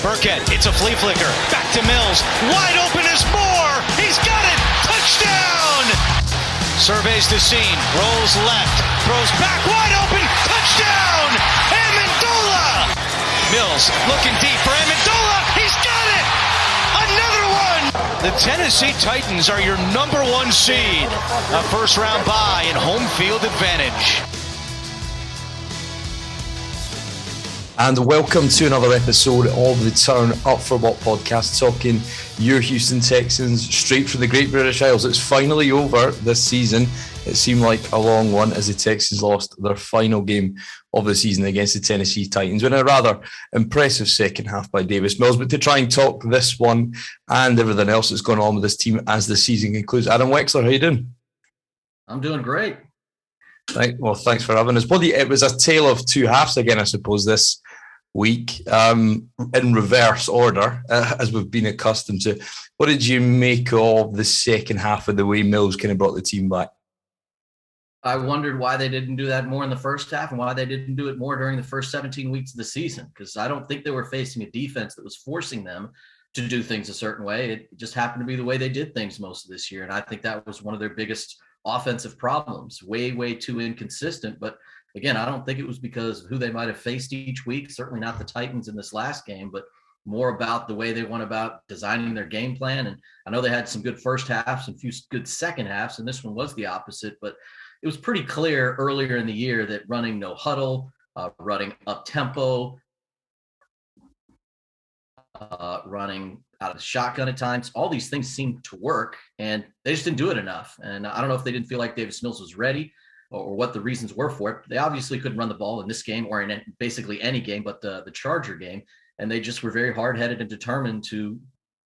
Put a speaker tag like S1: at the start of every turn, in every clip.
S1: Burkett, it's a flea flicker. Back to Mills. Wide open is Moore. He's got it. Touchdown. Surveys the scene. Rolls left. Throws back. Wide open. Touchdown. Amendola. Mills looking deep for Amendola. He's got it. Another one. The Tennessee Titans are your number one seed. A first round bye and home field advantage.
S2: And welcome to another episode of the Turn Up For What podcast, talking your Houston Texans straight from the Great British Isles. It's finally over this season. It seemed like a long one as the Texans lost their final game of the season against the Tennessee Titans in a rather impressive second half by Davis Mills. But to try and talk this one and everything else that's going on with this team as the season concludes, Adam Wexler, how you doing?
S3: I'm doing great.
S2: Right. Well, thanks for having us. It was a tale of two halves again, I suppose, this week, in reverse order, as we've been accustomed to. What did you make of the second half of the way Mills kind of brought the team back?
S3: I wondered why they didn't do that more in the first half and why they didn't do it more during the first 17 weeks of the season, because I don't think they were facing a defense that was forcing them to do things a certain way. It just happened to be the way they did things most of this year, and I think that was one of their biggest offensive problems. Way too inconsistent. But again, I don't think it was because of who they might have faced each week, certainly not the Titans in this last game, but more about the way they went about designing their game plan. And I know they had some good first halves and a few good second halves, and this one was the opposite, but it was pretty clear earlier in the year that running no huddle, running up tempo, running out of the shotgun at times, all these things seemed to work, and they just didn't do it enough. And I don't know if they didn't feel like Davis Mills was ready or what the reasons were for it. They obviously couldn't run the ball in this game or in basically any game but the Charger game, and they just were very hard-headed and determined to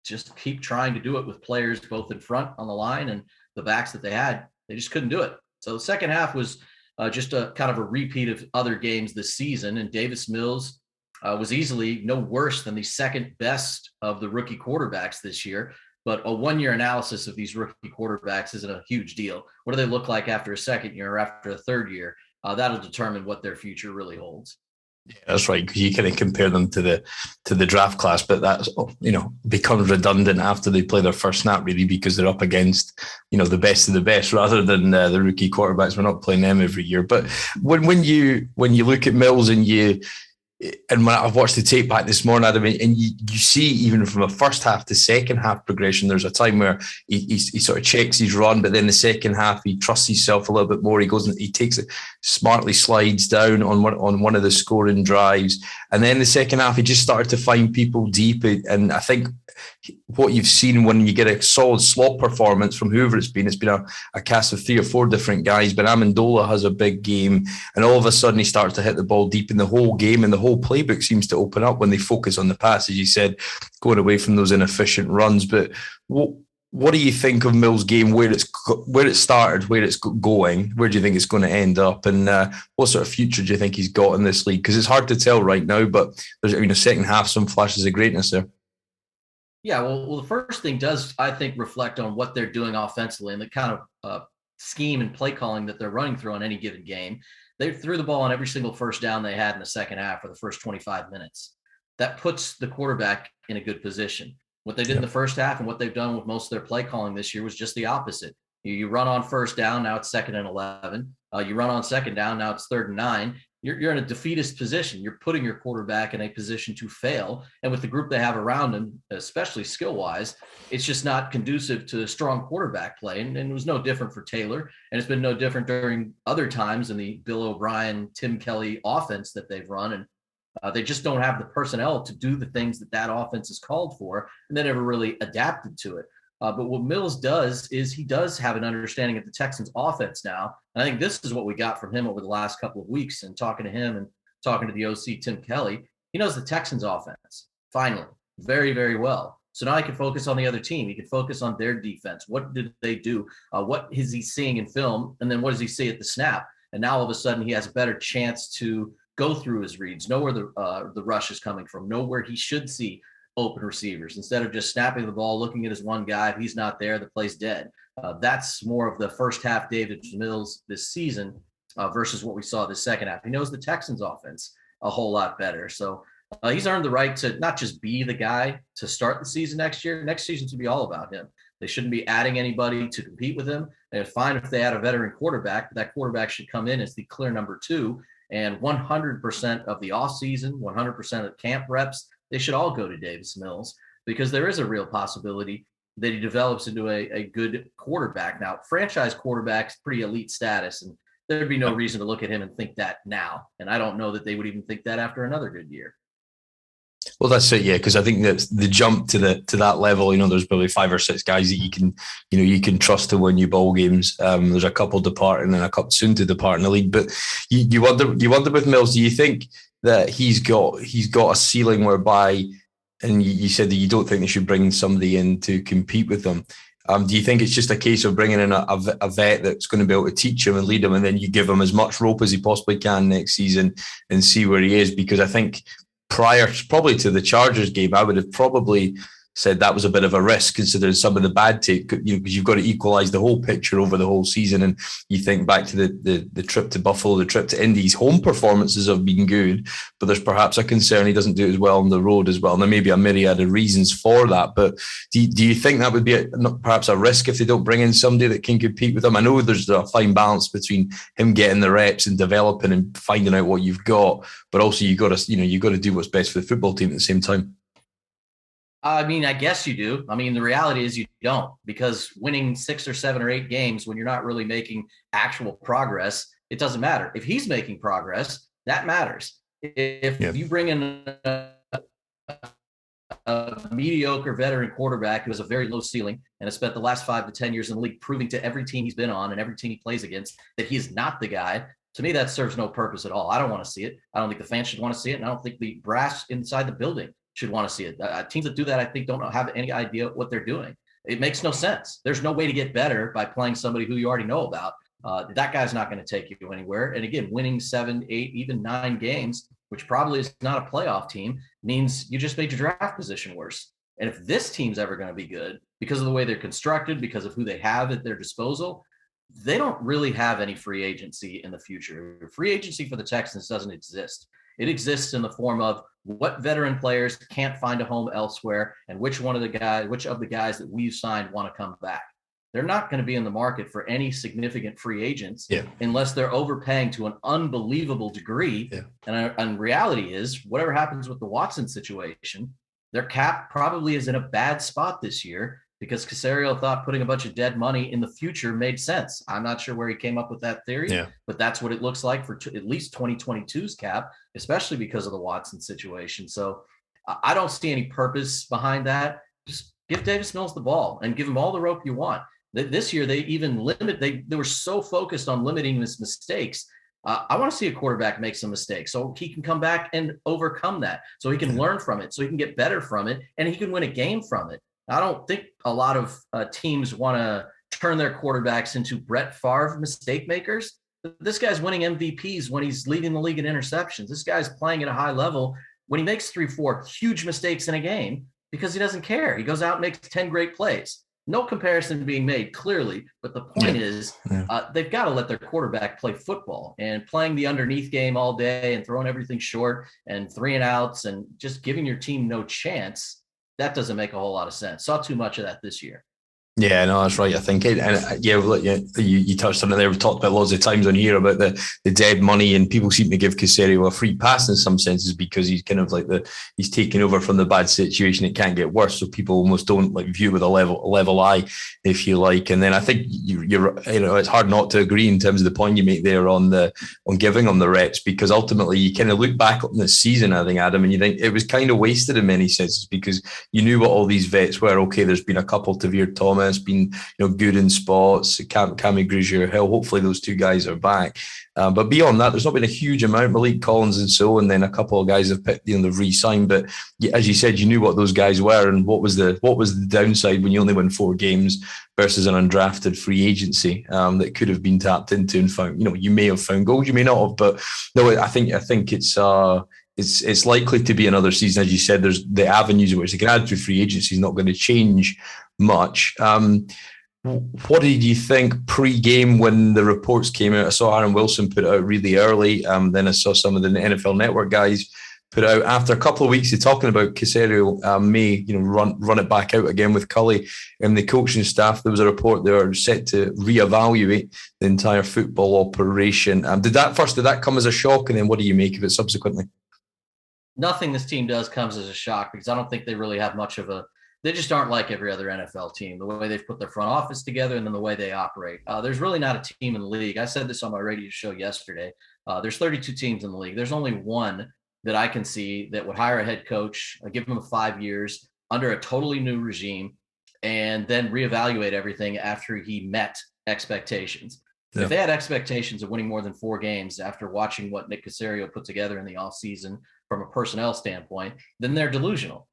S3: just keep trying to do it with players both in front on the line and the backs that they had. They just couldn't do it. So the second half was just a kind of a repeat of other games this season, and Davis Mills was easily no worse than the second best of the rookie quarterbacks this year. But a one-year analysis of these rookie quarterbacks isn't a huge deal. What do they look like after a second year or after a third year? That'll determine what their future really holds.
S2: Yeah, that's right. Because you kind of compare them to the draft class, but that's, becomes redundant after they play their first snap, really, because they're up against the best of the best rather than the rookie quarterbacks. We're not playing them every year. But when you look at Mills and when I've watched the tape back this morning, Adam, and you see even from a first half to second half progression, there's a time where he sort of checks his run, but then the second half he trusts himself a little bit more. He goes and he takes it, smartly slides down on one of the scoring drives, and then the second half he just started to find people deep. And I think what you've seen when you get a solid slot performance from whoever it's been a cast of 3 or 4 different guys, but Amendola has a big game, and all of a sudden he starts to hit the ball deep in the whole game, and the whole playbook seems to open up when they focus on the pass, as you said, going away from those inefficient runs. But what do you think of Mills' game, where it started, where it's going? Where do you think it's going to end up, and what sort of future do you think he's got in this league? Because it's hard to tell right now, but there's second half some flashes of greatness there.
S3: Yeah, well, the first thing does, I think, reflect on what they're doing offensively and the kind of scheme and play calling that they're running through on any given game. They threw the ball on every single first down they had in the second half for the first 25 minutes. That puts the quarterback in a good position. What they did in the first half and what they've done with most of their play calling this year was just the opposite. You run on first down, now it's 2nd and 11. You run on second down, now it's 3rd and 9. You're in a defeatist position. You're putting your quarterback in a position to fail. And with the group they have around him, especially skill-wise, it's just not conducive to strong quarterback play. And it was no different for Taylor. And it's been no different during other times in the Bill O'Brien, Tim Culley offense that they've run. And they just don't have the personnel to do the things that offense is called for. And they never really adapted to it. But what Mills does is he does have an understanding of the Texans offense now. And I think this is what we got from him over the last couple of weeks, and talking to him and talking to the OC, Tim Culley. He knows the Texans offense, finally, very, very well. So now he can focus on the other team. He can focus on their defense. What did they do? What is he seeing in film? And then what does he see at the snap? And now all of a sudden he has a better chance to go through his reads, know where the rush is coming from, know where he should see open receivers, instead of just snapping the ball, looking at his one guy. If he's not there, the play's dead. That's more of the first half Davis Mills this season versus what we saw the second half. He knows the Texans offense a whole lot better. So He's earned the right to not just be the guy to start the season next year. Next season should be all about him. They shouldn't be adding anybody to compete with him. And it's fine if they add a veteran quarterback, but that quarterback should come in as the clear number 2. And 100% of the offseason, 100% of camp reps, they should all go to Davis Mills, because there is a real possibility that he develops into a good quarterback. Now, franchise quarterback's pretty elite status, and there'd be no reason to look at him and think that now. And I don't know that they would even think that after another good year.
S2: Well, that's it, yeah. Because I think that the jump to that level, there's probably 5 or 6 guys that you can trust to win you ball games. There's a couple departing and a couple soon to depart in the league. But you wonder with Mills, do you think that he's got a ceiling whereby, and you said that you don't think they should bring somebody in to compete with them. Do you think it's just a case of bringing in a vet that's going to be able to teach him and lead him, and then you give him as much rope as he possibly can next season and see where he is? Because I think prior probably to the Chargers game, I would have probably said that was a bit of a risk, considering some of the bad tape, because you've got to equalize the whole picture over the whole season. And you think back to the trip to Buffalo, the trip to Indy, his home performances have been good, but there's perhaps a concern he doesn't do as well on the road as well. And there may be a myriad of reasons for that, but do you think that would be perhaps a risk if they don't bring in somebody that can compete with him? I know there's a fine balance between him getting the reps and developing and finding out what you've got, but also you got to do what's best for the football team at the same time.
S3: I mean, I guess you do. I mean, the reality is you don't, because winning 6 or 7 or 8 games when you're not really making actual progress, it doesn't matter. If he's making progress, that matters. If you bring in a mediocre veteran quarterback who has a very low ceiling and has spent the last 5 to 10 years in the league proving to every team he's been on and every team he plays against that he is not the guy, to me, that serves no purpose at all. I don't want to see it. I don't think the fans should want to see it. And I don't think the brass inside the building should want to see it. Teams that do that, I think, don't have any idea what they're doing. It makes no sense. There's no way to get better by playing somebody who you already know about. That guy's not going to take you anywhere. And again, winning 7, 8, even 9 games, which probably is not a playoff team, means you just made your draft position worse. And if this team's ever going to be good, because of the way they're constructed, because of who they have at their disposal, they don't really have any free agency in the future. Free agency for the Texans doesn't exist. It exists in the form of what veteran players can't find a home elsewhere, and which of the guys that we've signed want to come back. They're not going to be in the market for any significant free agents unless they're overpaying to an unbelievable degree. Yeah. And reality is, whatever happens with the Watson situation, their cap probably is in a bad spot this year, because Caserio thought putting a bunch of dead money in the future made sense. I'm not sure where he came up with that theory, but that's what it looks like for at least 2022's cap, especially because of the Watson situation. So I don't see any purpose behind that. Just give Davis Mills the ball and give him all the rope you want. This year, they even they were so focused on limiting his mistakes. I want to see a quarterback make some mistakes so he can come back and overcome that, so he can learn from it, so he can get better from it, and he can win a game from it. I don't think a lot of teams want to turn their quarterbacks into Brett Favre mistake makers. This guy's winning MVPs when he's leading the league in interceptions. This guy's playing at a high level when he makes 3-4 huge mistakes in a game because he doesn't care. He goes out and makes 10 great plays. No comparison being made, clearly, but the point is they've got to let their quarterback play football, and playing the underneath game all day and throwing everything short and 3 and outs and just giving your team no chance. That doesn't make a whole lot of sense. Saw too much of that this year.
S2: Yeah, no, that's right. I think, you touched on it there. We've talked about lots of times on here about the dead money, and people seem to give Caserio a free pass in some senses because he's kind of like he's taken over from the bad situation. It can't get worse, so people almost don't view with a level eye, if you like. And then I think you're it's hard not to agree in terms of the point you make there on giving them the reps, because ultimately you kind of look back on this season, I think, Adam, and you think it was kind of wasted in many senses, because you knew what all these vets were. Okay, there's been a couple, Tavir Thomas, been good in spots, Cammy Grugier Hill. Hopefully those 2 guys are back. But beyond that, there's not been a huge amount. Malik Collins and so, and then a couple of guys have picked, they've re-signed. But as you said, you knew what those guys were, and what was the downside when you only win 4 games versus an undrafted free agency that could have been tapped into and found. You may have found goals, you may not have, but no, I think it's likely to be another season. As you said, there's the avenues in which they can add through free agency is not going to change much. What did you think pre-game when the reports came out? I saw Aaron Wilson put it out really early. Then I saw some of the NFL Network guys put out after a couple of weeks of talking about Caserio may run it back out again with Culley and the coaching staff. There was a report they were set to reevaluate the entire football operation. Did that come as a shock, and then what do you make of it subsequently?
S3: Nothing this team does comes as a shock, because I don't think they really have much of a. They just aren't like every other NFL team. The way they've put their front office together, and then the way they operate. There's really not a team in the league. I said this on my radio show yesterday. There's 32 teams in the league. There's only one that I can see that would hire a head coach, give him 5 years under a totally new regime, and then reevaluate everything after he met expectations. Yeah. If they had expectations of winning more than 4 games after watching what Nick Caserio put together in the offseason from a personnel standpoint, then they're delusional.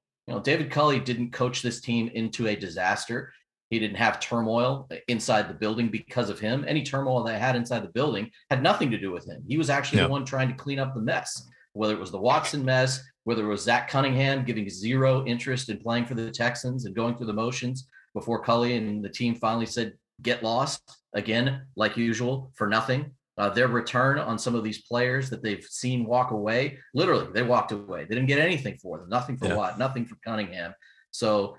S3: David Culley didn't coach this team into a disaster. He didn't have turmoil inside the building because of him. Any turmoil they had inside the building had nothing to do with him. He was actually the one trying to clean up the mess, whether it was the Watson mess, whether it was Zach Cunningham giving zero interest in playing for the Texans and going through the motions before Culley and the team finally said, get lost again, like usual, for nothing. Their return on some of these players that they've seen walk away, literally, they walked away. They didn't get anything for them. Nothing for Watt, nothing for Cunningham. So,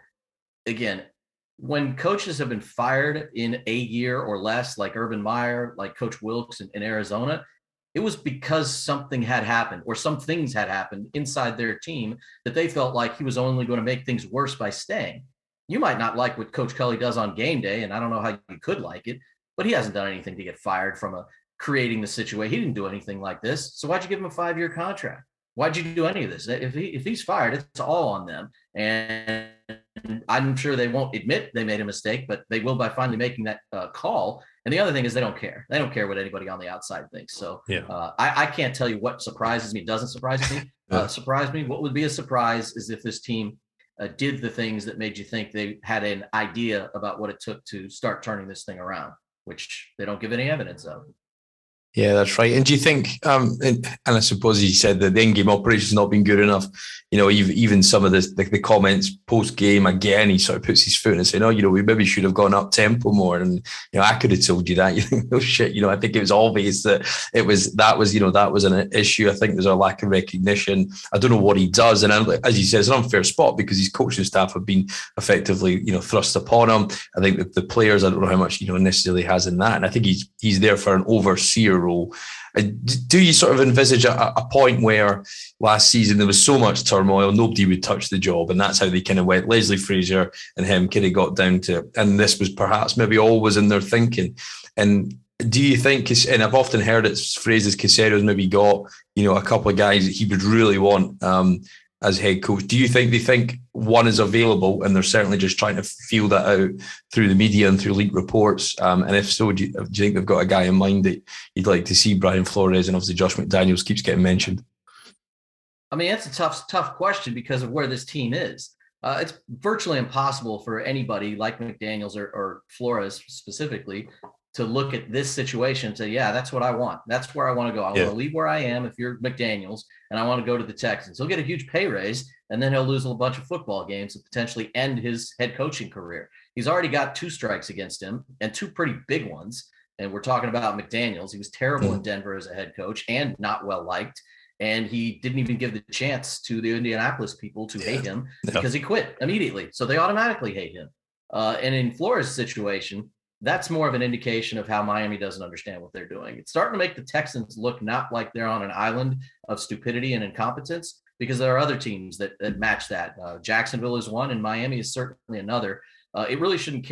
S3: again, when coaches have been fired in a year or less, like Urban Meyer, like Coach Wilkes in Arizona, it was because something had happened or some things had happened inside their team that they felt like he was only going to make things worse by staying. You might not like what Coach Culley does on game day, and I don't know how you could like it, but he hasn't done anything to get fired from creating the situation. He didn't do anything like this. So why'd you give him a 5-year contract? Why'd you do any of this? If he's fired, it's all on them. And I'm sure they won't admit they made a mistake, but they will by finally making that call. And the other thing is they don't care. They don't care what anybody on the outside thinks. So I can't tell you what surprises me, doesn't surprise me. Surprise me. What would be a surprise is if this team did the things that made you think they had an idea about what it took to start turning this thing around, which they don't give any evidence of.
S2: Yeah, that's right. And do you think, and I suppose you said that the in-game operation's not been good enough, even some of the comments post-game, again, he sort of puts his foot in and saying, we maybe should have gone up tempo more. And, I could have told you that. You think, oh shit, I think it was obvious that that was an issue. I think there's a lack of recognition. I don't know what he does. And as he says, an unfair spot because his coaching staff have been effectively, thrust upon him. I think that the players, I don't know how much, necessarily has in that. And I think he's there for an overseer role. Do you sort of envisage a point where last season there was so much turmoil, nobody would touch the job, and that's how they kind of went? Leslie Frazier and him kind of got down to, and this was perhaps maybe always in their thinking. And do you think, and I've often heard it's phrases, Caserio's maybe got, a couple of guys that he would really want as head coach. Do you think they think one is available and they're certainly just trying to feel that out through the media and through leaked reports? And if so, do you think they've got a guy in mind that you'd like to see? Brian Flores and obviously Josh McDaniels keeps getting mentioned.
S3: I mean, that's a tough question because of where this team is. It's virtually impossible for anybody like McDaniels or Flores specifically to look at this situation and say, yeah, that's what I want. That's where I want to go. I want to leave where I am if you're McDaniels, and I want to go to the Texans. He'll get a huge pay raise, and then he'll lose a bunch of football games and potentially end his head coaching career. He's already got 2 strikes against him and 2 pretty big ones. And we're talking about McDaniels. He was terrible in Denver as a head coach and not well liked. And he didn't even give the chance to the Indianapolis people to hate him because he quit immediately. So they automatically hate him. And in Flores' situation, that's more of an indication of how Miami doesn't understand what they're doing. It's starting to make the Texans look not like they're on an island of stupidity and incompetence, because there are other teams that match that. Jacksonville is one, and Miami is certainly another. It really shouldn't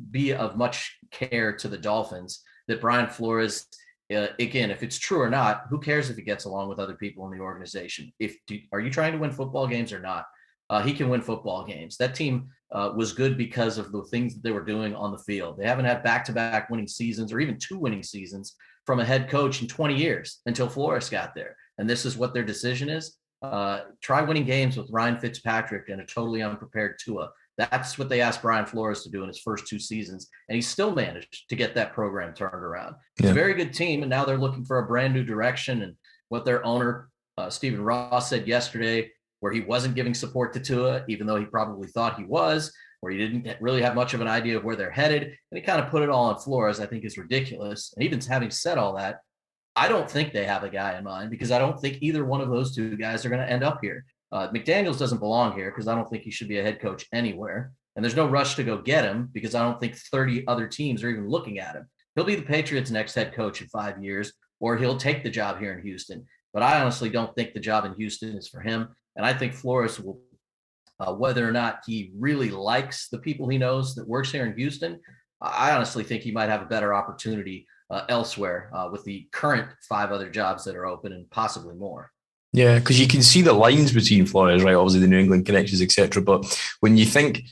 S3: be of much care to the Dolphins that Brian Flores, again, if it's true or not, who cares if he gets along with other people in the organization? Are you trying to win football games or not? He can win football games. That team was good because of the things that they were doing on the field. They haven't had back-to-back winning seasons or even 2 winning seasons from a head coach in 20 years until Flores got there. And this is what their decision is. Try winning games with Ryan Fitzpatrick and a totally unprepared Tua. That's what they asked Brian Flores to do in his first 2 seasons. And he still managed to get that program turned around. It's a very good team. And now they're looking for a brand new direction. And what their owner, Stephen Ross, said yesterday, where he wasn't giving support to Tua, even though he probably thought he was, where he didn't really have much of an idea of where they're headed. And he kind of put it all on Flores, I think is ridiculous. And even having said all that, I don't think they have a guy in mind because I don't think either one of those two guys are going to end up here. McDaniels doesn't belong here because I don't think he should be a head coach anywhere. And there's no rush to go get him because I don't think 30 other teams are even looking at him. He'll be the Patriots' next head coach in 5 years, or he'll take the job here in Houston. But I honestly don't think the job in Houston is for him. And I think Flores will, whether or not he really likes the people he knows that works here in Houston, I honestly think he might have a better opportunity elsewhere with the current 5 other jobs that are open and possibly more.
S2: Yeah, because you can see the lines between Flores, right? Obviously, the New England connections, etc. But when you think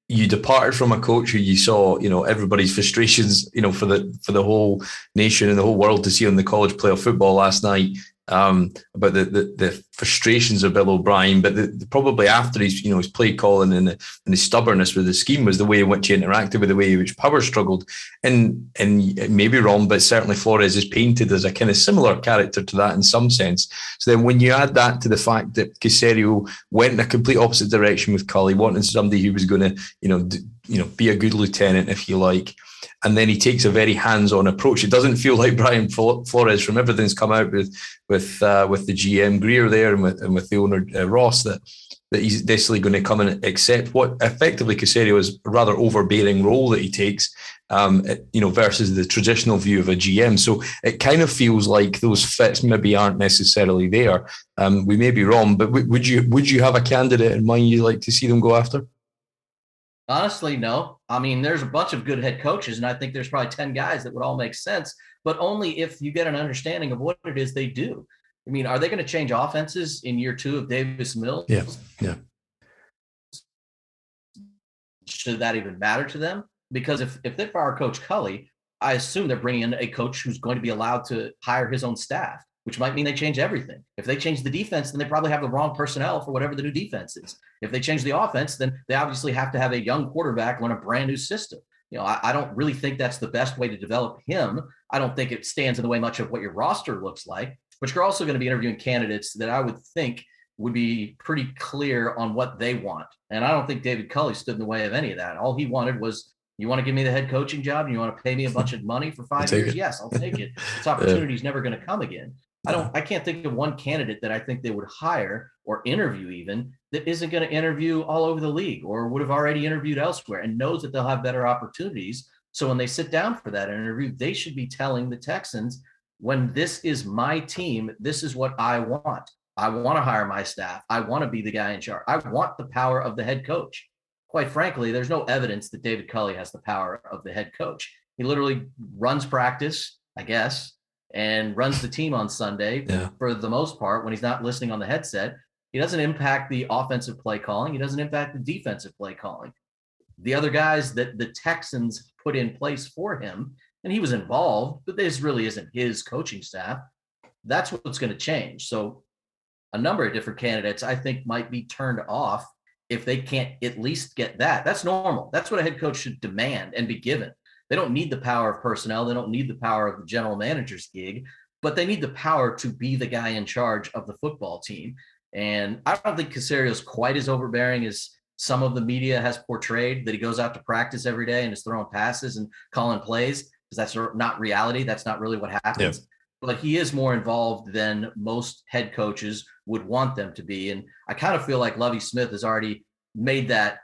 S2: you departed from a coach who you saw, everybody's frustrations, for the whole nation and the whole world to see on the college playoff football last night, about the frustrations of Bill O'Brien, but probably after his play calling and his stubbornness with the scheme was the way in which he interacted with the way in which Power struggled. And it may be wrong, but certainly Flores is painted as a kind of similar character to that in some sense. So then when you add that to the fact that Caserio went in a complete opposite direction with Culley, wanting somebody who was going to, be a good lieutenant, if you like, and then he takes a very hands-on approach. It doesn't feel like Brian Flores, from everything that's come out with the GM Greer there and with the owner Ross, that he's basically going to come and accept what effectively Caserio is a rather overbearing role that he takes, versus the traditional view of a GM. So it kind of feels like those fits maybe aren't necessarily there. We may be wrong, but would you have a candidate in mind you'd like to see them go after?
S3: Honestly, no. I mean, there's a bunch of good head coaches, and I think there's probably 10 guys that would all make sense, but only if you get an understanding of what it is they do. I mean, are they going to change offenses in year 2 of Davis Mills?
S2: Yeah.
S3: Should that even matter to them? Because if they fire Coach Culley, I assume they're bringing in a coach who's going to be allowed to hire his own staff, which might mean they change everything. If they change the defense, then they probably have the wrong personnel for whatever the new defense is. If they change the offense, then they obviously have to have a young quarterback learn a brand new system. I don't really think that's the best way to develop him. I don't think it stands in the way much of what your roster looks like, but you're also going to be interviewing candidates that I would think would be pretty clear on what they want. And I don't think David Culley stood in the way of any of that. All he wanted was, you want to give me the head coaching job and you want to pay me a bunch of money for 5 years? Yes, I'll take it. This opportunity is never going to come again. I can't think of one candidate that I think they would hire or interview even that isn't going to interview all over the league or would have already interviewed elsewhere and knows that they'll have better opportunities. So when they sit down for that interview, they should be telling the Texans, when this is my team, this is what I want. I want to hire my staff. I want to be the guy in charge. I want the power of the head coach. Quite frankly, there's no evidence that David Culley has the power of the head coach. He literally runs practice, I guess, and runs the team on Sunday for the most part when he's not listening on the headset. He doesn't impact the offensive play calling. He doesn't impact the defensive play calling. The other guys that the Texans put in place for him, and he was involved, but this really isn't his coaching staff. That's what's going to change. So a number of different candidates I think might be turned off if they can't at least get that. That's normal. That's what a head coach should demand and be given. They don't need the power of personnel. They don't need the power of the general manager's gig, but they need the power to be the guy in charge of the football team. And I don't think Caserio's quite as overbearing as some of the media has portrayed, that he goes out to practice every day and is throwing passes and calling plays, because that's not reality. That's not really what happens. Yeah. But he is more involved than most head coaches would want them to be. And I kind of feel like Lovie Smith has already made that.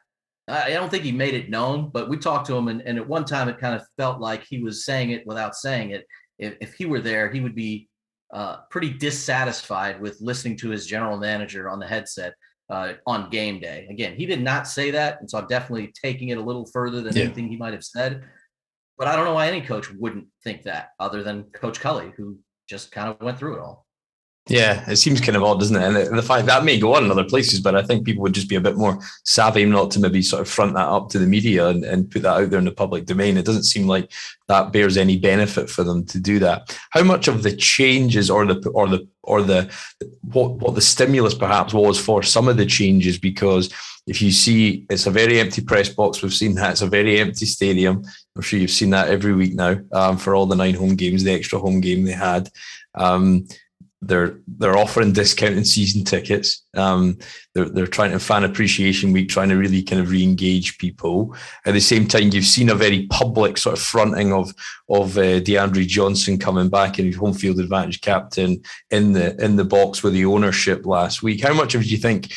S3: I don't think he made it known, but we talked to him, and at one time it kind of felt like he was saying it without saying it. If he were there, he would be pretty dissatisfied with listening to his general manager on the headset on game day. Again, he did not say that, and so I'm definitely taking it a little further than anything he might have said. But I don't know why any coach wouldn't think that, other than Coach Culley, who just kind of went through it all.
S2: Yeah, it seems kind of odd, doesn't it? And the fact that may go on in other places, but I think people would just be a bit more savvy not to maybe sort of front that up to the media and put that out there in the public domain. It doesn't seem like that bears any benefit for them to do that. How much of the changes or what the stimulus perhaps was for some of the changes? Because if you see, it's a very empty press box. We've seen that. It's a very empty stadium. I'm sure you've seen that every week now for all the 9 home games, the extra home game they had. they're offering discounted season tickets. They're trying to fan appreciation week, trying to really kind of re-engage people. At the same time, you've seen a very public sort of fronting of DeAndre Johnson coming back and his home field advantage captain in the box with the ownership last week. How much of you think,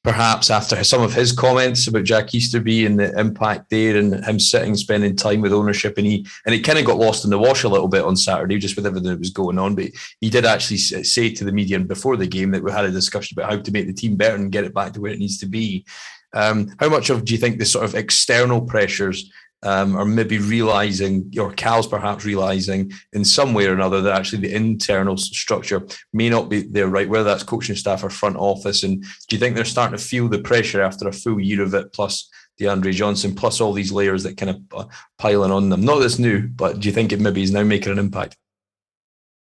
S2: perhaps after some of his comments about Jack Easterby and the impact there and him spending time with ownership, and it kind of got lost in the wash a little bit on Saturday just with everything that was going on, but he did actually say to the media before the game that we had a discussion about how to make the team better and get it back to where it needs to be. How much do you think the sort of external pressures are maybe realizing, or Cal's perhaps realizing in some way or another, that actually the internal structure may not be there right, whether that's coaching staff or front office? And do you think they're starting to feel the pressure after a full year of it, plus DeAndre Johnson, plus all these layers that kind of piling on them? Not that's new, but do you think it maybe is now making an impact?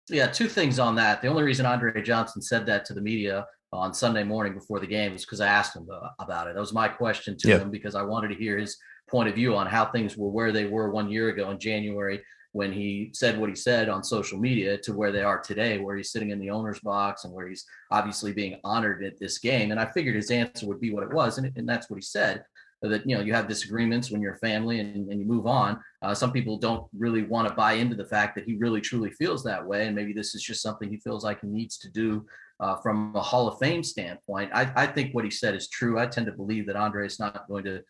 S3: Yeah, two things on that. The only reason Andre Johnson said that to the media on Sunday morning before the game was because I asked him about it. That was my question to him, because I wanted to hear his point of view on how things were where they were 1 year ago in January when he said what he said on social media to where they are today, where he's sitting in the owner's box and where he's obviously being honored at this game. And I figured his answer would be what it was. And that's what he said, that, you have disagreements when you're a family and you move on. Some people don't really want to buy into the fact that he really truly feels that way. And maybe this is just something he feels like he needs to do from a Hall of Fame standpoint. I think what he said is true. I tend to believe that Andre is not going to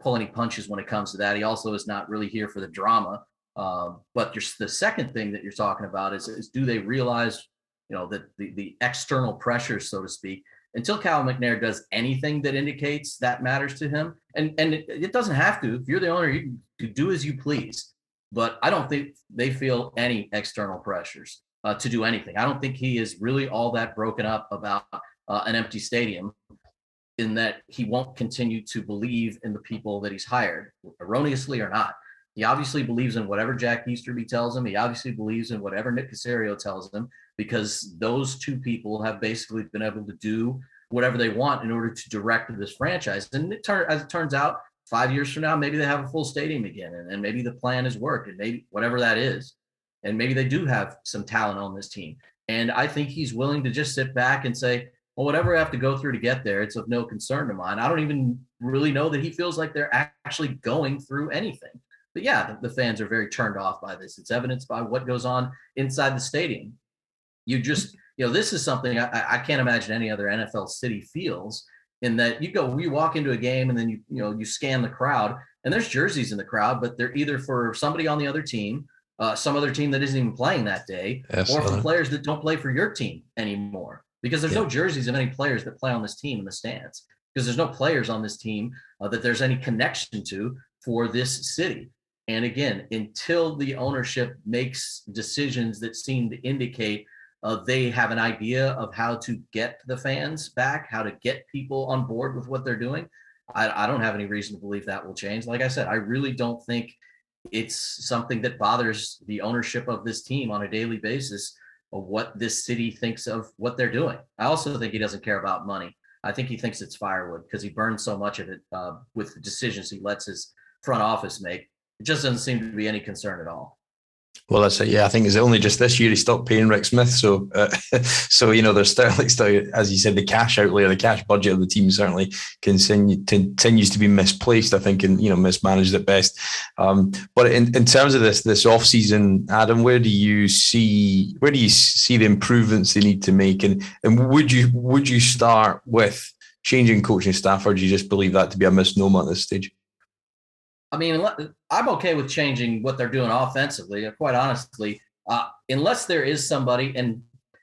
S3: pull any punches when it comes to that. He also is not really here for the drama. But just the second thing that you're talking about is do they realize, that the external pressures, so to speak, until Cal McNair does anything that indicates that matters to him. And it doesn't have to. If you're the owner, you can do as you please. But I don't think they feel any external pressures to do anything. I don't think he is really all that broken up about an empty stadium, in that he won't continue to believe in the people that he's hired, erroneously or not. He obviously believes in whatever Jack Easterby tells him. He obviously believes in whatever Nick Caserio tells him, because those two people have basically been able to do whatever they want in order to direct this franchise. And as it turns out, 5 years from now, maybe they have a full stadium again, and maybe the plan has worked, and maybe whatever that is. And maybe they do have some talent on this team. And I think he's willing to just sit back and say, well, whatever I have to go through to get there, it's of no concern to mine. I don't even really know that he feels like they're actually going through anything. But yeah, the fans are very turned off by this. It's evidenced by what goes on inside the stadium. You just, this is something I can't imagine any other NFL city feels, in that you walk into a game and then you scan the crowd, and there's jerseys in the crowd, but they're either for somebody on the other team, some other team that isn't even playing that day, or for players that don't play for your team anymore. Because there's no jerseys of any players that play on this team in the stands, because there's no players on this team that there's any connection to for this city. And again, until the ownership makes decisions that seem to indicate they have an idea of how to get the fans back, how to get people on board with what they're doing, I don't have any reason to believe that will change. Like I said, I really don't think it's something that bothers the ownership of this team on a daily basis, of what this city thinks of what they're doing. I also think he doesn't care about money. I think he thinks it's firewood, because he burns so much of it with the decisions he lets his front office make. It just doesn't seem to be any concern at all.
S2: Well, that's it. Yeah, I think it's only just this year he stopped paying Rick Smith. So, there's still, as you said, the cash outlay or the cash budget of the team certainly continues to be misplaced, I think, and mismanaged at best. But in terms of this off season, Adam, where do you see the improvements they need to make, and would you start with changing coaching staff, or do you just believe that to be a misnomer at this stage?
S3: I mean, I'm okay with changing what they're doing offensively, quite honestly, unless there is somebody, and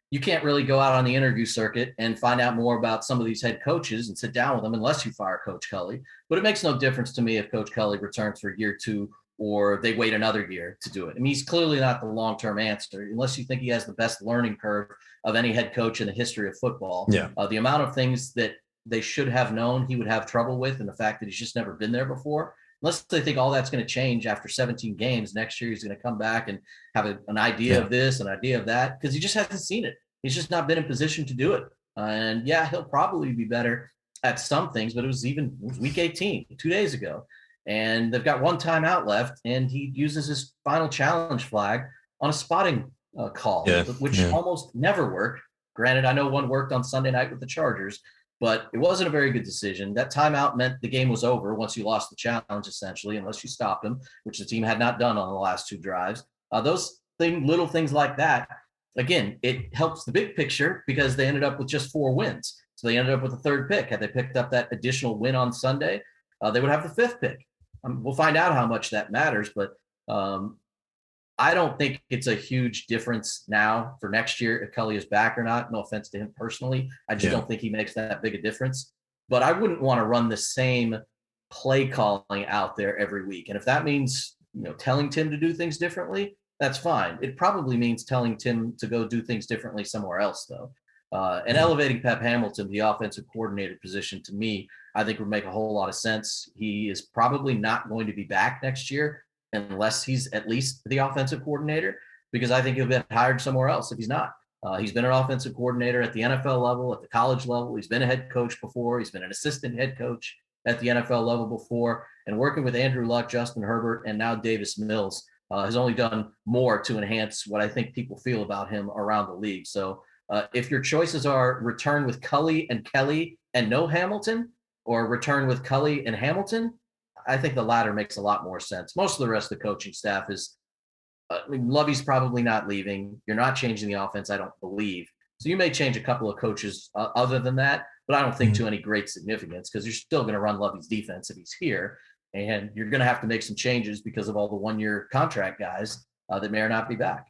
S3: you can't really go out on the interview circuit and find out more about some of these head coaches and sit down with them unless you fire Coach Culley. But it makes no difference to me if Coach Culley returns for year 2 or they wait another year to do it. I mean, he's clearly not the long-term answer, unless you think he has the best learning curve of any head coach in the history of football.
S2: Yeah.
S3: The amount of things that they should have known he would have trouble with, and the fact that he's just never been there before, unless they think all that's going to change after 17 games next year, he's going to come back and have an idea of this, an idea of that, because he just hasn't seen it. He's just not been in position to do it. And yeah, he'll probably be better at some things, but it was week 18, 2 days ago. And they've got one timeout left, and he uses his final challenge flag on a spotting call, which almost never worked. Granted, I know one worked on Sunday night with the Chargers, but it wasn't a very good decision. That timeout meant the game was over once you lost the challenge, essentially, unless you stopped them, which the team had not done on the last 2 drives. Little things like that, again, it helps the big picture because they ended up with just 4 wins. So they ended up with a 3rd pick. Had they picked up that additional win on Sunday, they would have the 5th pick. We'll find out how much that matters, but I don't think it's a huge difference now for next year if Culley is back or not. No offense to him personally. I just don't think he makes that big a difference. But I wouldn't want to run the same play calling out there every week. And if that means, telling Tim to do things differently, that's fine. It probably means telling Tim to go do things differently somewhere else, though. And elevating Pep Hamilton, the offensive coordinator position, to me, I think would make a whole lot of sense. He is probably not going to be back next year unless he's at least the offensive coordinator, because I think he'll get hired somewhere else if he's not. He's been an offensive coordinator at the NFL level, at the college level. He's been a head coach before. He's been an assistant head coach at the NFL level before. And working with Andrew Luck, Justin Herbert, and now Davis Mills has only done more to enhance what I think people feel about him around the league. So if your choices are return with Culley and Kelly and no Hamilton, or return with Culley and Hamilton, I think the latter makes a lot more sense. Most of the rest of the coaching staff is, Lovey's probably not leaving. You're not changing the offense, I don't believe. So you may change a couple of coaches other than that, but I don't think to any great significance, because you're still going to run Lovey's defense if he's here. And you're going to have to make some changes because of all the 1-year contract guys that may or not be back.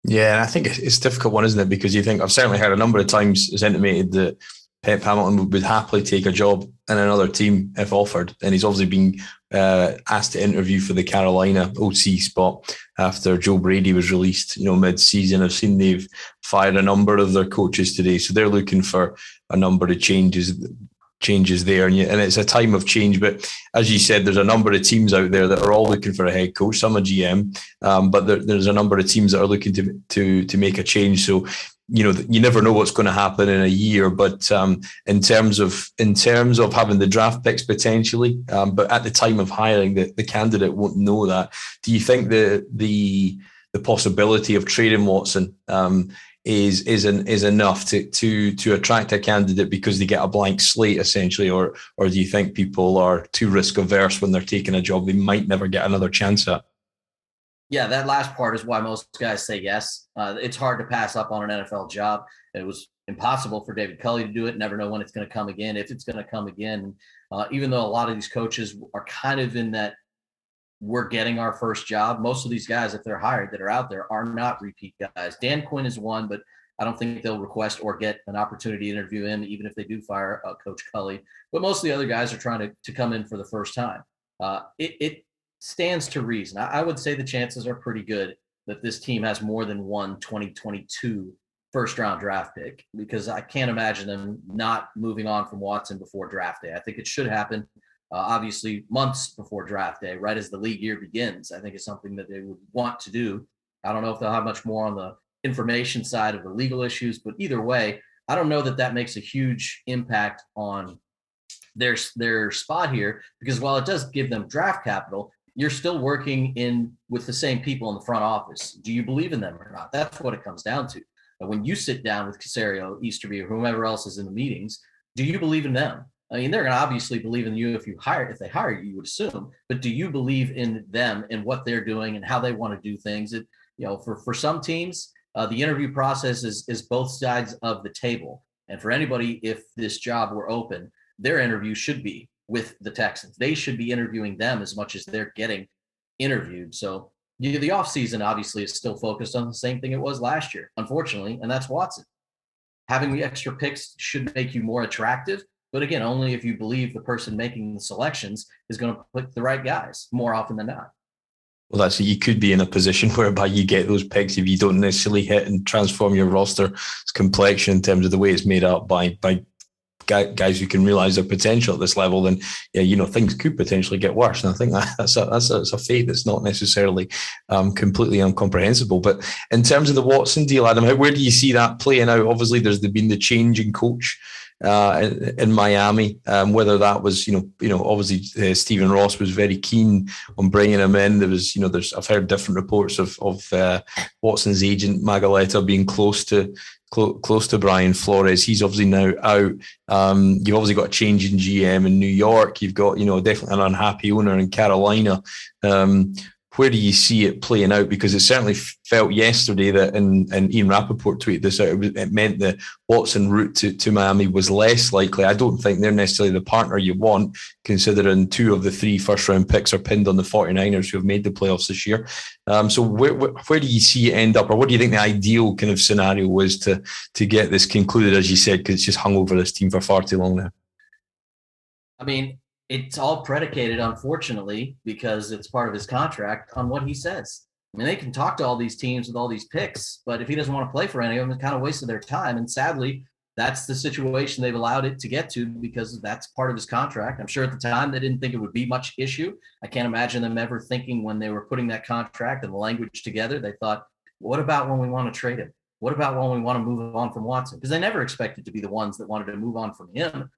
S2: Yeah, and I think it's a difficult one, isn't it? Because you think, I've certainly heard a number of times it's intimated that Pep Hamilton would happily take a job in another team if offered. And he's obviously been asked to interview for the Carolina OC spot after Joe Brady was released, mid-season. I've seen they've fired a number of their coaches today. So they're looking for a number of changes there. And it's a time of change. But as you said, there's a number of teams out there that are all looking for a head coach, some a GM, but there's a number of teams that are looking to make a change. So, you never know what's going to happen in a year, but in terms of having the draft picks potentially, but at the time of hiring, the candidate won't know that. Do you think the possibility of trading Watson is enough to attract a candidate because they get a blank slate essentially, or do you think people are too risk averse when they're taking a job they might never get another chance at?
S3: Yeah, that last part is why most guys say yes. It's hard to pass up on an NFL job. It was impossible for David Culley to do it. Never know when it's going to come again, if it's going to come again. Even though a lot of these coaches are kind of in that we're getting our first job, most of these guys, if they're hired that are out there, are not repeat guys. Dan Quinn is one, but I don't think they'll request or get an opportunity to interview him, even if they do fire Coach Culley. But most of the other guys are trying to come in for the first time. It stands to reason. I would say the chances are pretty good that this team has more than one 2022 first-round draft pick, because I can't imagine them not moving on from Watson before draft day. I think it should happen, obviously, months before draft day, right as the league year begins. I think it's something that they would want to do. I don't know if they'll have much more on the information side of the legal issues, but either way, I don't know that makes a huge impact on their spot here, because while it does give them draft capital, you're still working with the same people in the front office. Do you believe in them or not? That's what it comes down to. And when you sit down with Caserio, Easterby, or whomever else is in the meetings, do you believe in them? I mean, they're going to obviously believe in you if they hire you, you would assume. But do you believe in them and what they're doing and how they want to do things? For some teams, the interview process is both sides of the table. And for anybody, if this job were open, their interview should be with the Texans. They should be interviewing them as much as they're getting interviewed. So the offseason obviously is still focused on the same thing it was last year, unfortunately, and that's Watson. Having the extra picks should make you more attractive, but again, only if you believe the person making the selections is going to pick the right guys more often than not.
S2: Well, you could be in a position whereby you get those picks if you don't necessarily hit and transform your roster's complexion in terms of the way it's made up by guys who can realize their potential at this level. Then things could potentially get worse. And I think that's a fate that's not necessarily completely incomprehensible. But in terms of the Watson deal, Adam, where do you see that playing out? Obviously, there's been the change in coach in Miami. Whether that was, obviously Stephen Ross was very keen on bringing him in. There was, I've heard different reports of Watson's agent Magaleta being close to Brian Flores. He's obviously now out. You've obviously got a change in GM in New York. You've got, definitely an unhappy owner in Carolina. Where do you see it playing out? Because it certainly felt yesterday that, and Ian Rappaport tweeted this out, it meant that Watson route to Miami was less likely. I don't think they're necessarily the partner you want, considering 2 of the 3 first-round picks are pinned on the 49ers who have made the playoffs this year. So where do you see it end up? Or what do you think the ideal kind of scenario was to get this concluded, as you said, because it's just hung over this team for far too long now?
S3: I mean, it's all predicated, unfortunately, because it's part of his contract, on what he says. I mean, they can talk to all these teams with all these picks, but if he doesn't want to play for any of them, it's kind of wasted their time. And sadly, that's the situation they've allowed it to get to, because that's part of his contract. I'm sure at the time they didn't think it would be much issue. I can't imagine them ever thinking, when they were putting that contract and the language together, they thought, what about when we want to trade him? What about when we want to move on from Watson? Because they never expected to be the ones that wanted to move on from him.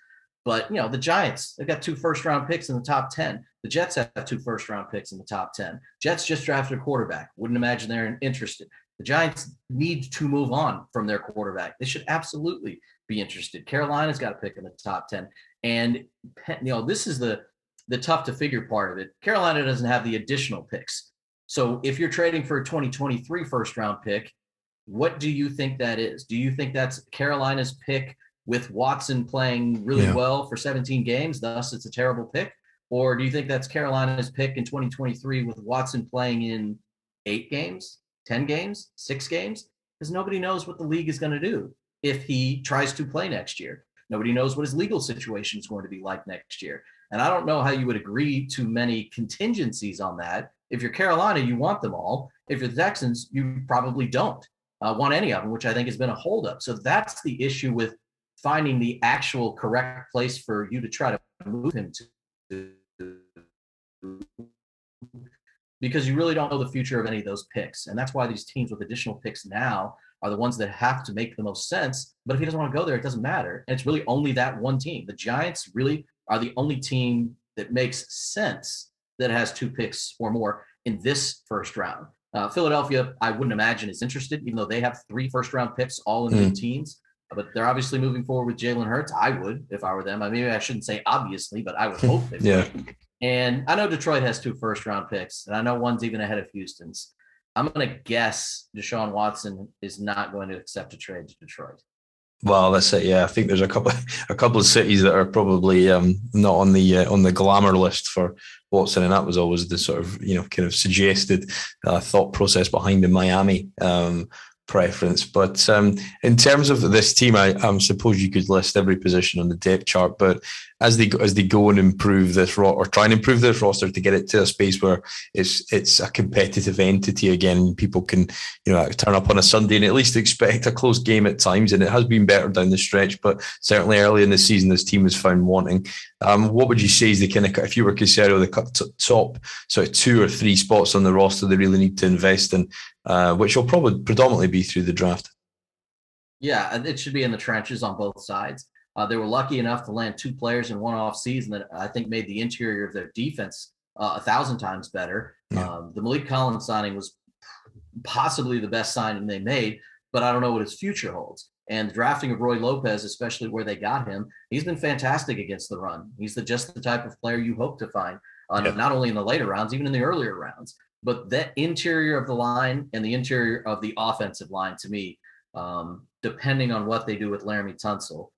S3: But, the Giants, they've got 2 first-round picks in the top 10. The Jets have 2 first-round picks in the top 10. Jets just drafted a quarterback. Wouldn't imagine they're interested. The Giants need to move on from their quarterback. They should absolutely be interested. Carolina's got a pick in the top 10. And, this is the tough to figure part of it. Carolina doesn't have the additional picks. So if you're trading for a 2023 first-round pick, what do you think that is? Do you think that's Carolina's pick with Watson playing really well for 17 games, thus it's a terrible pick? Or do you think that's Carolina's pick in 2023 with Watson playing in 8 games, 10 games, 6 games? Because nobody knows what the league is going to do if he tries to play next year. Nobody knows what his legal situation is going to be like next year. And I don't know how you would agree to many contingencies on that. If you're Carolina, you want them all. If you're the Texans, you probably don't want any of them, which I think has been a holdup. So that's the issue with finding the actual correct place for you to try to move him to, because you really don't know the future of any of those picks. And that's why these teams with additional picks now are the ones that have to make the most sense. But if he doesn't want to go there, it doesn't matter. And it's really only that one team. The Giants really are the only team that makes sense that has 2 picks or more in this first round. Philadelphia, I wouldn't imagine, is interested, even though they have 3 first-round picks all in mid-teens. But they're obviously moving forward with Jalen Hurts. I would, if I were them. I mean, I shouldn't say obviously, but I would hope they would. And I know Detroit has 2 first-round picks, and I know one's even ahead of Houston's. I'm going to guess Deshaun Watson is not going to accept a trade to Detroit.
S2: Well, that's it. Yeah, I think there's a couple of cities that are probably not on the glamour list for Watson, and that was always the sort of kind of suggested thought process behind the Miami preference. But in terms of this team, I suppose you could list every position on the depth chart. But as they go and improve this or try and improve this roster to get it to a space where it's a competitive entity again, people can turn up on a Sunday and at least expect a close game at times. And it has been better down the stretch, but certainly early in the season, this team was found wanting. What would you say is the kind of, if you were Casero, the top sort of 2 or 3 spots on the roster they really need to invest in, which will probably predominantly be through the draft?
S3: Yeah, it should be in the trenches on both sides. They were lucky enough to land 2 players in one off season that I think made the interior of their defense 1,000 times better. Yeah. The Malik Collins signing was possibly the best signing they made, but I don't know what his future holds. And the drafting of Roy Lopez, especially where they got him, he's been fantastic against the run. He's just the type of player you hope to find, not only in the later rounds, even in the earlier rounds. But that interior of the line and the interior of the offensive line, to me, depending on what they do with Laramie Tunsil,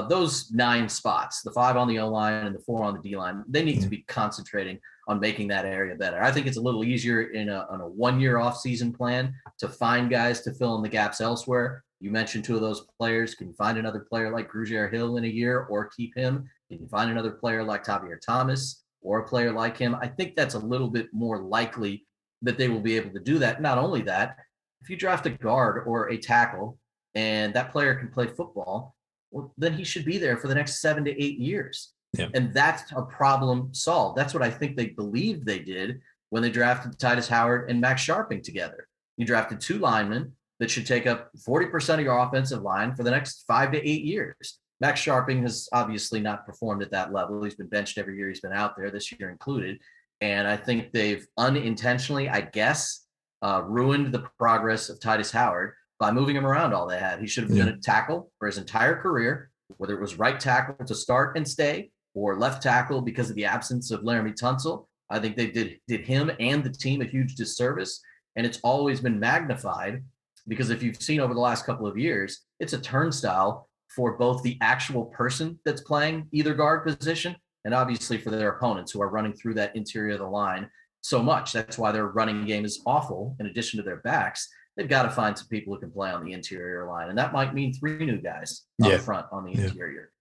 S3: those 9 spots, the 5 on the O-line and the 4 on the D-line, they need to be concentrating on making that area better. I think it's a little easier on a 1-year off-season plan to find guys to fill in the gaps elsewhere. You mentioned 2 of those players. Can you find another player like Grugier Hill in a year or keep him? Can you find another player like Tavier Thomas or a player like him? I think that's a little bit more likely that they will be able to do that. Not only that, if you draft a guard or a tackle and that player can play football, well, then he should be there for the next 7 to 8 years. Yeah. And that's a problem solved. That's what I think they believed they did when they drafted Titus Howard and Max Sharping together. You drafted 2 linemen that should take up 40% of your offensive line for the next 5 to 8 years. Max Sharping has obviously not performed at that level. He's been benched every year he's been out there, this year included. And I think they've unintentionally, I guess, ruined the progress of Titus Howard by moving him around all they had. He should have been a tackle for his entire career, whether it was right tackle to start and stay or left tackle because of the absence of Laramie Tunsil. I think they did him and the team a huge disservice. And it's always been magnified because if you've seen over the last couple of years, it's a turnstile for both the actual person that's playing either guard position and obviously for their opponents who are running through that interior of the line so much. That's why their running game is awful. In addition to their backs, they've got to find some people who can play on the interior line. And that might mean 3 new guys up front on the interior.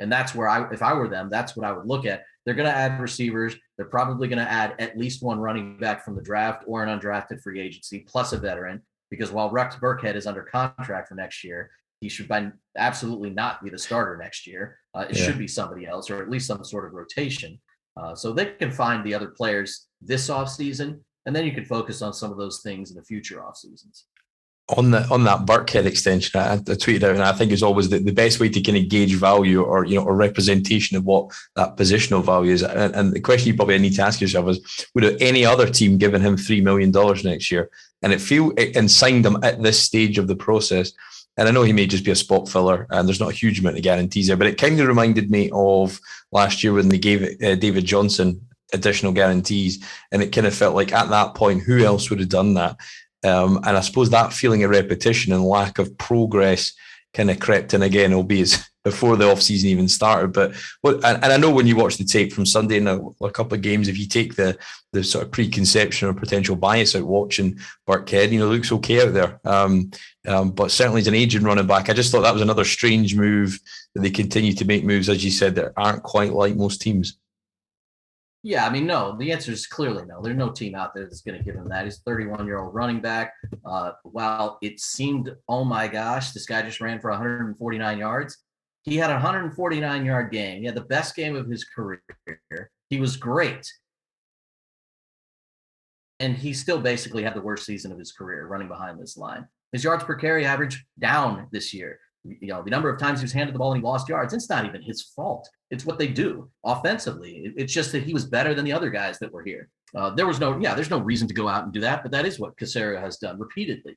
S3: And that's where if I were them, that's what I would look at. They're going to add receivers. They're probably going to add at least one running back from the draft or an undrafted free agency, plus a veteran, because while Rex Burkhead is under contract for next year, he should absolutely not be the starter next year. It should be somebody else, or at least some sort of rotation. So they can find the other players this offseason, and then you can focus on some of those things in the future off seasons.
S2: On that Burkhead extension, I tweeted out, and I think it's always the best way to kind of gauge value or representation of what that positional value is. And the question you probably need to ask yourself is, would any other team given him $3 million next year and signed him at this stage of the process? And I know he may just be a spot filler and there's not a huge amount of guarantees there, but it kind of reminded me of last year when they gave David Johnson additional guarantees. And it kind of felt like at that point, who else would have done that? And I suppose that feeling of repetition and lack of progress kind of crept in again, albeit before the offseason even started. But and I know when you watch the tape from Sunday and a couple of games, if you take the sort of preconception or potential bias out watching Burkhead, looks okay out there. But certainly as an aging running back, I just thought that was another strange move that they continue to make moves, as you said, that aren't quite like most teams.
S3: Yeah, I mean, no, the answer is clearly no. There's no team out there that's going to give him that. He's a 31-year-old running back. While it seemed, oh my gosh, this guy just ran for 149 yards. He had a 149-yard game. He had the best game of his career. He was great. And he still basically had the worst season of his career running behind this line. His yards per carry average down this year. The number of times he was handed the ball and he lost yards, it's not even his fault. It's what they do offensively. It's just that he was better than the other guys that were here. There's no reason to go out and do that, but that is what Caserio has done repeatedly.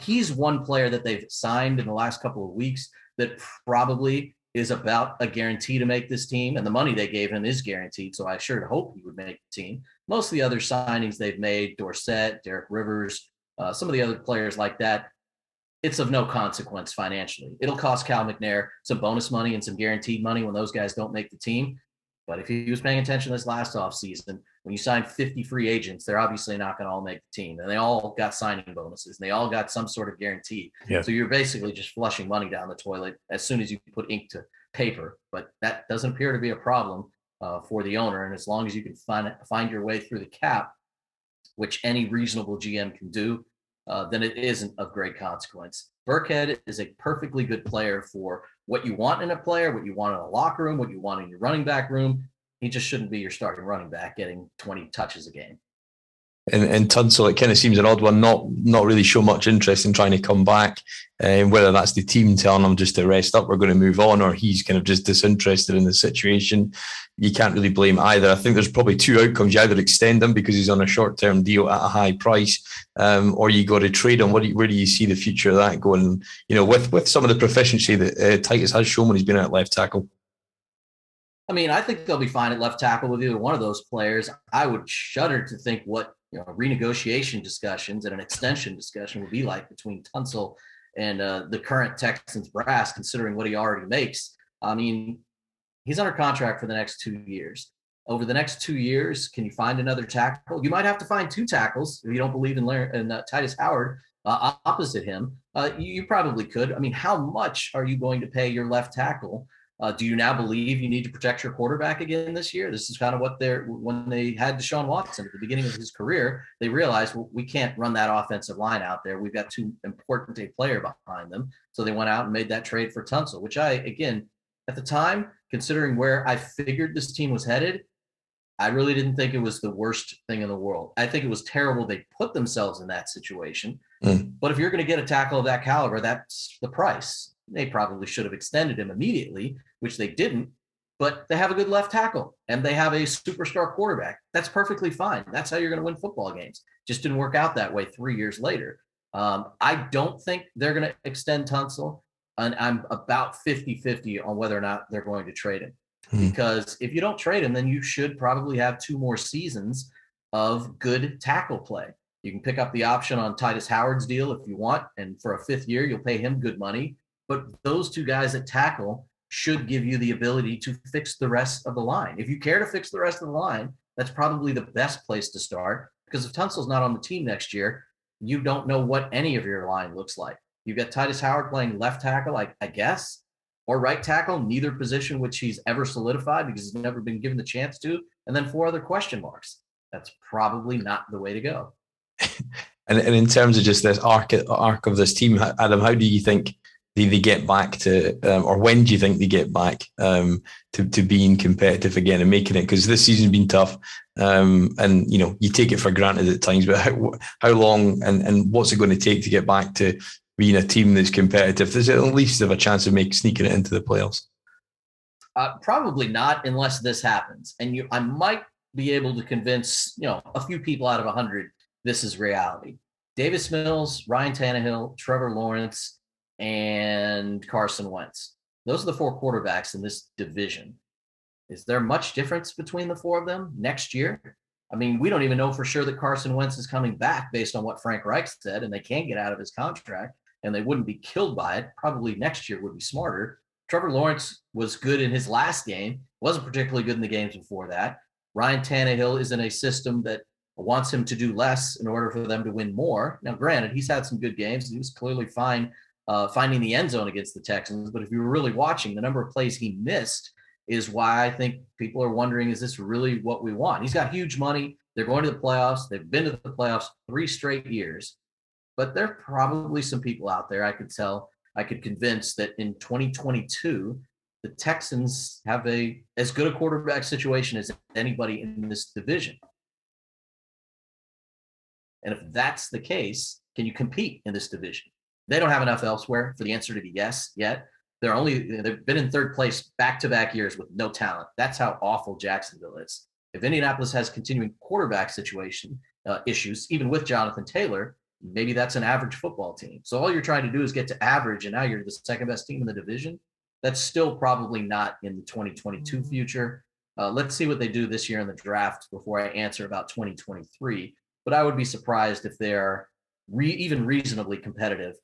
S3: He's one player that they've signed in the last couple of weeks that probably is about a guarantee to make this team, and the money they gave him is guaranteed, so I sure hope he would make the team. Most of the other signings they've made, Dorsett, Derek Rivers, some of the other players like that, it's of no consequence financially. It'll cost Cal McNair some bonus money and some guaranteed money when those guys don't make the team. But if he was paying attention this last offseason, when you sign 50 free agents, they're obviously not going to all make the team. And they all got signing bonuses and they all got some sort of guarantee. Yeah. So you're basically just flushing money down the toilet as soon as you put ink to paper. But that doesn't appear to be a problem for the owner. And as long as you can find your way through the cap, which any reasonable GM can do, then it isn't of great consequence. Burkhead is a perfectly good player for what you want in a player, what you want in a locker room, what you want in your running back room. He just shouldn't be your starting running back getting 20 touches a game.
S2: And Tunsil, it kind of seems an odd one, not really show much interest in trying to come back. Whether that's the team telling him just to rest up, we're going to move on, or he's kind of just disinterested in the situation. You can't really blame either. I think there's probably two outcomes. You either extend him because he's on a short-term deal at a high price, or you got to trade him. Where do you see the future of that going? With some of the proficiency that Titus has shown when he's been at left tackle.
S3: I mean, I think they'll be fine at left tackle with either one of those players. I would shudder to think what renegotiation discussions and an extension discussion would be like between Tunsil and the current Texans brass, considering what he already makes. I mean, he's under contract for the next 2 years. Over the next 2 years, can you find another tackle? You might have to find two tackles if you don't believe in Titus Howard opposite him. You probably could. I mean, how much are you going to pay your left tackle? Do you now believe you need to protect your quarterback again this year? This is kind of what when they had Deshaun Watson at the beginning of his career, they realized, well, we can't run that offensive line out there. We've got too important a player behind them. So they went out and made that trade for Tunsil, which again, at the time, considering where I figured this team was headed, I really didn't think it was the worst thing in the world. I think it was terrible they put themselves in that situation. But if you're going to get a tackle of that caliber, that's the price. They probably should have extended him immediately, which they didn't, but they have a good left tackle and they have a superstar quarterback. That's perfectly fine. That's how you're going to win football games. Just didn't work out that way 3 years later. I don't think they're going to extend Tunsil, and I'm about 50-50 on whether or not they're going to trade him. Because if you don't trade him, then you should probably have 2 more seasons of good tackle play. You can pick up the option on Titus Howard's deal if you want, and for a 5th year, you'll pay him good money. But those 2 guys at tackle should give you the ability to fix the rest of the line. If you care to fix the rest of the line, that's probably the best place to start, because if Tunsil's not on the team next year, you don't know what any of your line looks like. You've got Titus Howard playing left tackle, I guess, or right tackle, neither position which he's ever solidified because he's never been given the chance to, and then 4 other question marks. That's probably not the way to go.
S2: And in terms of just this arc of this team, Adam, how do you think they get back to, or when do you think they get back to being competitive again and making it? Because this season's been tough, and you take it for granted at times. But how long and what's it going to take to get back to being a team that's competitive? Does it at least have a chance of sneaking it into the playoffs?
S3: Probably not, unless this happens. And I might be able to convince a few people out of 100 this is reality. Davis Mills, Ryan Tannehill, Trevor Lawrence, and Carson Wentz. Those are the 4 quarterbacks in this division. Is there much difference between the 4 of them next year? I mean, we don't even know for sure that Carson Wentz is coming back based on what Frank Reich said, and they can't get out of his contract, and they wouldn't be killed by it. Probably next year would be smarter. Trevor Lawrence was good in his last game, wasn't particularly good in the games before that. Ryan Tannehill is in a system that wants him to do less in order for them to win more. Now, granted, he's had some good games. He was clearly fine finding the end zone against the Texans. But if you were really watching, the number of plays he missed is why I think people are wondering, is this really what we want? He's got huge money. They're going to the playoffs. They've been to the playoffs 3 straight years. But there are probably some people out there I could convince that in 2022, the Texans have as good a quarterback situation as anybody in this division. And if that's the case, can you compete in this division? They don't have enough elsewhere for the answer to be yes yet. They've been in 3rd place back-to-back years with no talent. That's how awful Jacksonville is. If Indianapolis has continuing quarterback situation issues, even with Jonathan Taylor, maybe that's an average football team. So all you're trying to do is get to average, and now you're the 2nd-best team in the division. That's still probably not in the 2022 future. Let's see what they do this year in the draft before I answer about 2023. But I would be surprised if they're even reasonably competitive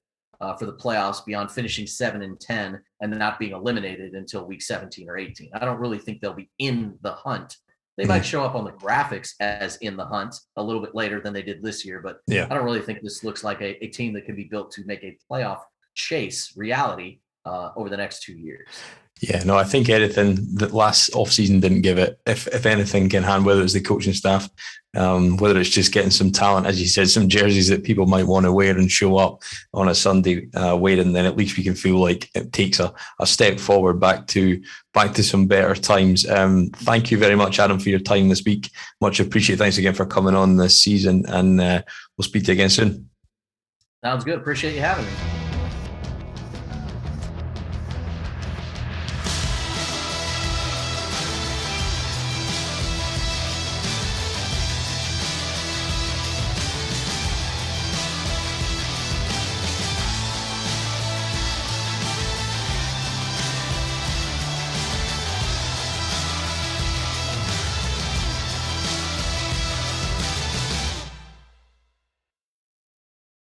S3: for the playoffs beyond finishing 7-10 and not being eliminated until week 17 or 18. I don't really think they'll be in the hunt. They might show up on the graphics as in the hunt a little bit later than they did this year, but I don't really think this looks like a team that can be built to make a playoff chase reality over the next 2 years.
S2: Yeah, no, I think anything that last offseason didn't give it, if anything can hand, whether it's the coaching staff, whether it's just getting some talent, as you said, some jerseys that people might want to wear and show up on a Sunday wearing, then at least we can feel like it takes a step forward back to some better times. Thank you very much, Adam, for your time this week. Much appreciated. Thanks again for coming on this season, and we'll speak to you again soon.
S3: Sounds good. Appreciate you having me.